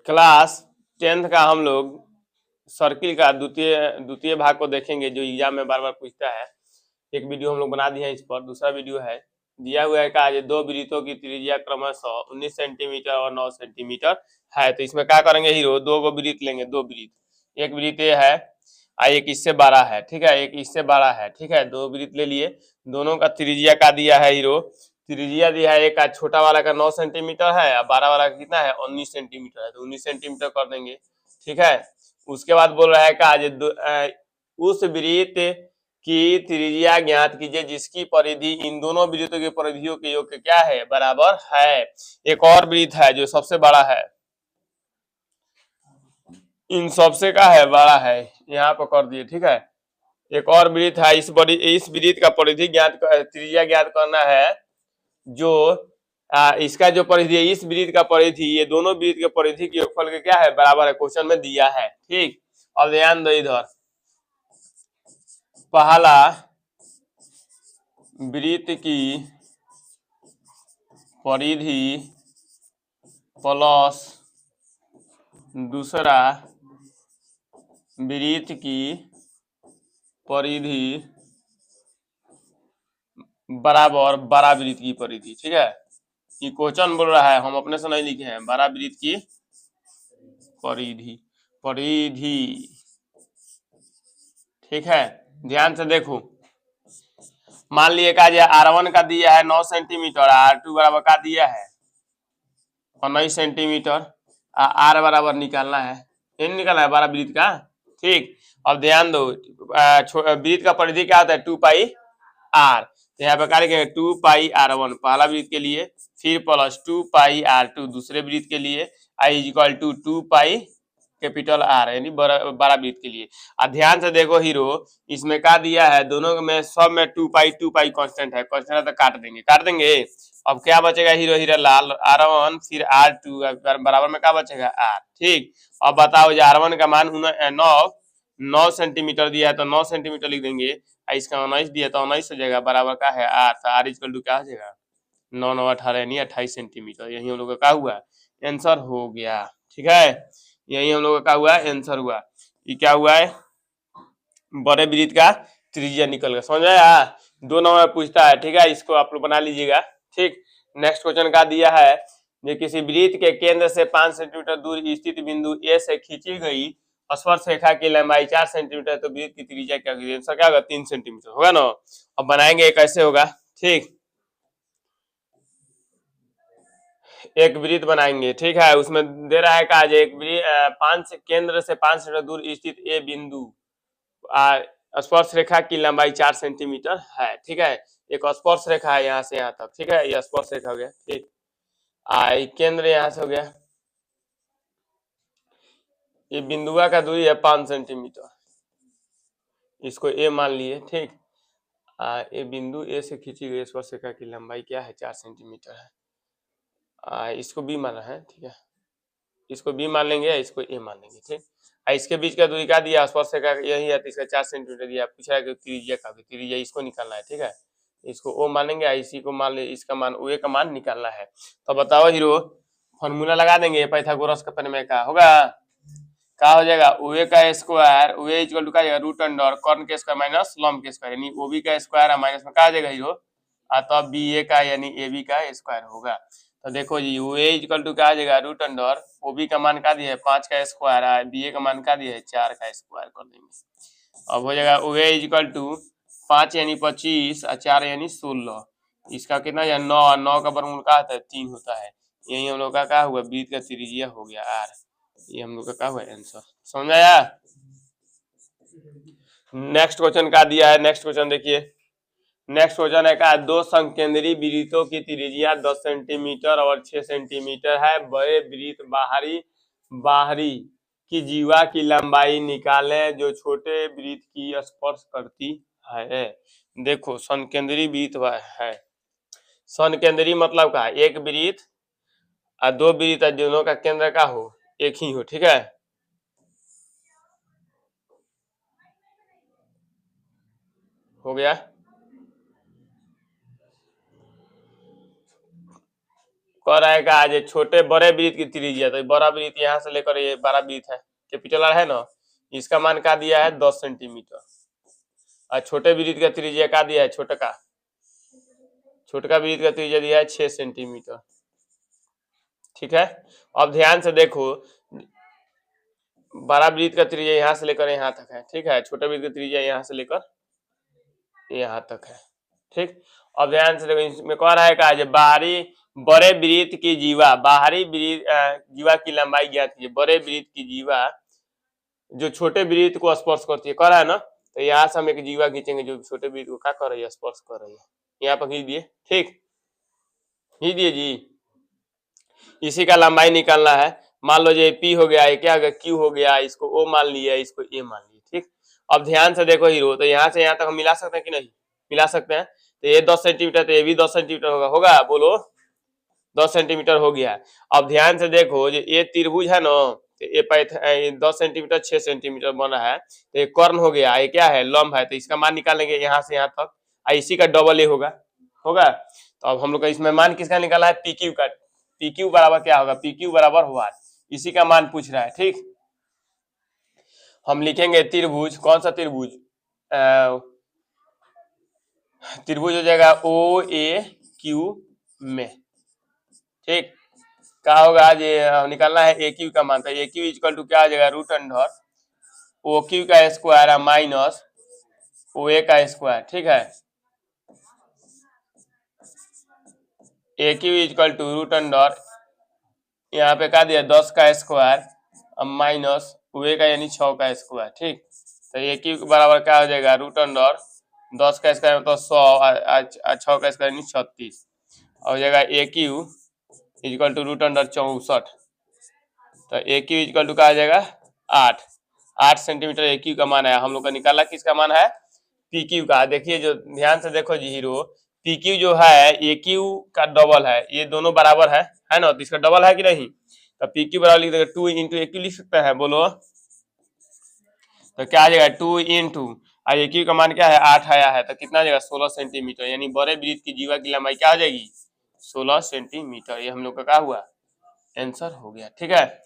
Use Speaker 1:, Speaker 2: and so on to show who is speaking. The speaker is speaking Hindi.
Speaker 1: क्लास 10th का हम लोग सर्किल का द्वितीय भाग को देखेंगे, जो एग्जाम में बार बार पूछता है। एक वीडियो हम लोग बना दिए हैं इस पर। दूसरा वीडियो है, दिया हुआ है कहा दो वृत्तों की त्रिज्या क्रमशः 19 सेंटीमीटर और 9 सेंटीमीटर है। तो इसमें क्या करेंगे हीरो, दो को वृत्त लेंगे, दो वृत्त, एक वृत्त ये है एक इससे बड़ा है, ठीक है, एक इससे बड़ा है, ठीक है, दो वृत्त ले लिए। दोनों का त्रिज्या का दिया है हीरो, त्रिज्या दिया है, एक का छोटा वाला का 9 सेंटीमीटर है और बड़ा वाला का कितना है 19 सेंटीमीटर है, तो 19 सेंटीमीटर कर देंगे, ठीक है। उसके बाद बोल रहा है का उस वृत्त की त्रिज्या ज्ञात कीजिए जिसकी परिधि इन दोनों वृत्तों की परिधियों के योग के क्या है, बराबर है। एक और वृत्त है जो सबसे बड़ा है, इन सबसे का है बड़ा है, यहाँ पर कर दिए, ठीक है। एक और वृत्त है, इस वृत्त का परिधि त्रिज्या ज्ञात करना है, जो इसका जो परिधि है, इस वृत्त का परिधि, ये दोनों वृत्त के परिधि के योगफल के क्या है, बराबर है, क्वेश्चन में दिया है, ठीक। और ध्यान दो इधर, पहला वृत्त की परिधि प्लस दूसरा वृत्त की परिधि बराबर बड़ा वृत्त की परिधि, ठीक है। ये क्वेश्चन बोल रहा है, हम अपने से नहीं लिखे हैं, बड़ा वृत्त की परिधि, ठीक है। ध्यान से देखो, मान लिए का R1 का दिया है 9 सेंटीमीटर, R2 बराबर का दिया है 19 सेंटीमीटर, R बराबर निकालना है, इन निकालना है बड़ा वृत्त का, ठीक। अब ध्यान दो, वृत्त का परिधि क्या होता है 2 पाई R, तो यहाँ पे क्या लिखेंगे 2 पाई R1 पहला वृत्त के लिए, फिर प्लस 2 पाई R2 दूसरे वृत्त के लिए, I equal to 2 pi capital R यानी बड़ा वृत्त के लिए। ध्यान से देखो हीरो, इसमें क्या दिया है, दोनों में सब में 2 पाई कांस्टेंट है, तो काट देंगे। अब क्या बचेगा हीरो, हीरा लाल R1 फिर R2 बराबर में क्या बचेगा R, ठीक। अब बताओ R1 का मान 9 सेंटीमीटर दिया है तो 9 सेंटीमीटर लिख देंगे, इसका 19 दिया तो 19 हो जाएगा, बराबर का है R, तो R इक्वल टू क्या हो जाएगा 9 9 18 यानी 28 सेंटीमीटर। यही हम लोग का क्या हुआ, आंसर हो गया, ठीक है। यही हम लोग का क्या हुआ, आंसर हुआ। ये क्या हुआ है, बड़े वृत्त का त्रिज्या निकल गया, समझ आया। 2 नंबर में पूछता है, ठीक है, इसको आप लोग बना लीजिएगा, ठीक। नेक्स्ट क्वेश्चन का दिया है, जो किसी वृत्त के केंद्र से 5 सेंटीमीटर दूर स्थित बिंदु ए से खींची गई स्पर्श रेखा की लंबाई 4 सेंटीमीटर, तो वृत्त की त्रिज्या क्या होगी, आंसर क्या होगा 3 सेंटीमीटर होगा ना। अब बनाएंगे कैसे होगा, ठीक। एक वृत्त बनाएंगे, ठीक है, उसमें दे रहा है का एक केंद्र से 5 सेंटीमीटर दूर स्थित ए बिंदु स्पर्श रेखा की लंबाई 4 सेंटीमीटर है, ठीक है। एक स्पर्श रेखा है यहाँ से यहाँ तक, ठीक है, ये स्पर्श रेखा हो गया, ठीक। केंद्र यहाँ से हो गया, ये बिंदुआ का दूरी है 5 सेंटीमीटर, इसको ए मान लिए, ठीक। ये बिंदु ए से खींची गई स्पर्श रेखा की लंबाई क्या है 4 सेंटीमीटर है, इसको बी माना है, ठीक है, इसको बी मान लेंगे, इसको ए मान लेंगे, ठीक। इसके बीच का दूरी क्या दिया, स्पर्श रेखा यही है, तो इसका 4 सेंटीमीटर दिया, पूछा है कि त्रिज्या का, त्रिज्या इसको निकालना है, ठीक है। इसको ओ मानेंगे, इसी को मान ले, इसका मान ओ का मान निकालना है। तो बताओ हीरो, फॉर्मूला लगा देंगे पाइथागोरस का प्रमेय का, होगा क्या हो जाएगा, ओए का स्क्वायर, ओए इक्वल टू क्या जाएगा रूट अंडर कॉर्न के स्क्वायर माइनस लंब के स्क्वायर, यानी ओबी का स्क्वायर माइनस में क्या आ जाएगा हीरो, तो बी ए का यानी ए बी का स्क्वायर होगा। तो देखो जी, ओए इक्वल टू क्या आ जाएगा रूट अंडर, ओबी का मान क्या दिया है 5 का स्क्वायर, बी ए का मान क्या दिया है 4 का स्क्वायर कर देंगे। अब हो जाएगा ओए इक्वल टू 5 यानी 25 और 4 यानी 16, इसका कितना है 9, 9 का वर्गमूल क्या होता है 3 होता है। यही हम लोग का क्या हुआ, वृत्त का त्रिज्या हो गया R, ये हम लोग का क्या हुआ आंसर, समझ आया। नेक्स्ट क्वेश्चन का दिया है, नेक्स्ट क्वेश्चन देखिए, नेक्स्ट क्वेश्चन है का दो संकेंद्री वृत्तों की त्रिज्या 10 सेंटीमीटर और 6 सेंटीमीटर है, बड़े वृत्त बाहरी की जीवा की लंबाई निकालें जो छोटे वृत्त की स्पर्श करती है। देखो संकेंद्री वृत्त है, संकेंद्री मतलब का एक वृत्त और दो वृत्त दोनों का केंद्र का हो एक ही हो, ठीक है। हो गया, कह रहा है कि आज ये छोटे बड़े वृत्त की त्रिज्या, तो बड़ा वृत्त यहाँ से लेकर ये बड़ा वृत्त है, कैपिटल आर है ना, इसका मान क्या दिया है 10 सेंटीमीटर। और छोटे वृत्त का त्रिज्या क्या दिया है, छोटका वृत्त का त्रिज्या दिया है 6 सेंटीमीटर। ठीक है, अब ध्यान से देखो, बड़ा वृत्त का त्रिज्या यहाँ से लेकर यहाँ तक है, ठीक है, छोटे वृत्त का त्रिज्या यहाँ से लेकर यहाँ तक है। ठीक, अब ध्यान से देखो, इसमें कह रहा है कि बाहरी बड़े वृत्त की जीवा, बाहरी जीवा की लंबाई ज्ञात कीजिए। बड़े वृत्त की जीवा जो छोटे वृत्त को स्पर्श करती है, कह रहा है ना, तो यहाँ से हम एक जीवा खींचेंगे जो छोटे वृत्त को क्या कर रही है, स्पर्श कर रही है। यहाँ पर खींच दिए, ठीक, खींच दिए जी। इसी का लंबाई निकालना है। मान लो ये पी हो गया, ये क्या हो गया, क्यू हो गया, इसको ओ मान लिया, इसको ए मान लिया। ठीक, अब ध्यान से देखो हीरो, तो यहाँ से यहाँ तक हम मिला सकते हैं कि नहीं, मिला सकते हैं। तो ये 10 सेंटीमीटर, तो ये भी 10 सेंटीमीटर होगा, बोलो 10 सेंटीमीटर हो गया। अब ध्यान से देखो, जो ये त्रिभुज है ना, तो ये 10 सेंटीमीटर 6 सेंटीमीटर बना है, तो ये कर्ण हो गया, ये क्या है, लंब है, तो इसका मान निकालेंगे यहाँ से यहाँ तक, इसी का डबल ए होगा। तो अब हम लोग का इसमें मान किसका निकाला है, पी क्यू का। पी क्यू बराबर क्या होगा, पी क्यू बराबर हुआ, इसी का मान पूछ रहा है। ठीक, हम लिखेंगे त्रिभुज, कौन सा त्रिभुज, त्रिभुज हो जाएगा ओ ए क्यू में। ठीक, क्या होगा, ये निकालना है ए क्यू का मान, तो ए क्यू इक्वल टू क्या हो जाएगा, रूट अंडर ओ क्यू का स्क्वायर माइनस ओ ए का स्क्वायर। ठीक है, A Q equal to root under, यहाँ पे क्या दिया 10 का स्क्वायर माइनस ओ ए का यानी 6 का स्क्वायर। ठीक, तो ए क्यू बराबर क्या हो जाएगा, रूट अंडर 10 का स्क्वायर मतलब 100, 6 का स्क्वायर यानी 36, हो जाएगा A Q equal to root under 64। तो ए क्यू इक्वल टू क्या आ जाएगा 8 सेंटीमीटर ए क्यू का मान है। हम लोग का निकाला किसका मान है, पी क्यू का। देखिए जो ध्यान से देखो जी हीरो, पी क्यू जो है ए क्यू का डबल है, ये दोनों बराबर है ना, तो इसका डबल है कि नहीं, तो पी क्यू बराबर लिख देगा 2 इंटू ए क्यू लिख सकते हैं, बोलो तो क्या आ जाएगा 2 इंटू ए क्यू का मान क्या है 8 आया है, तो कितना आ जाएगा 16 सेंटीमीटर, यानी बड़े वृत्त की जीवा की लंबाई क्या आ जाएगी 16 सेंटीमीटर। ये हम लोग का क्या हुआ, आंसर हो गया। ठीक है।